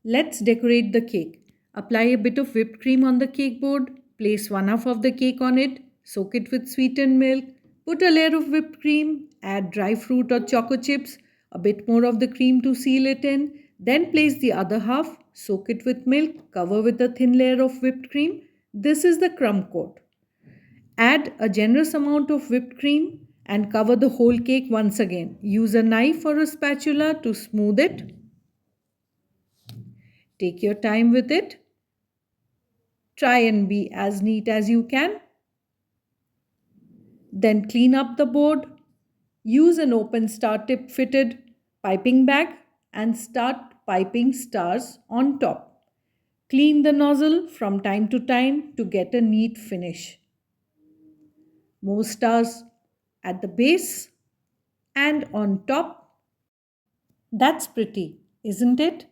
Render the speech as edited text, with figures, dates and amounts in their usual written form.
Let's decorate the cake. Apply a bit of whipped cream on the cake board, place one half of the cake on it, soak it with sweetened milk, put a layer of whipped cream, add dry fruit or choco chips, a bit more of the cream to seal it in, then place the other half, soak it with milk, cover with a thin layer of whipped cream. This is the crumb coat. Add a generous amount of whipped cream and cover the whole cake once again. Use a knife or a spatula to smooth it. Take your time with it. Try and be as neat as you can. Then clean up the board. Use an open star tip fitted piping bag and start piping stars on top. Clean the nozzle from time to time to get a neat finish. More stars at the base and on top. That's pretty, isn't it?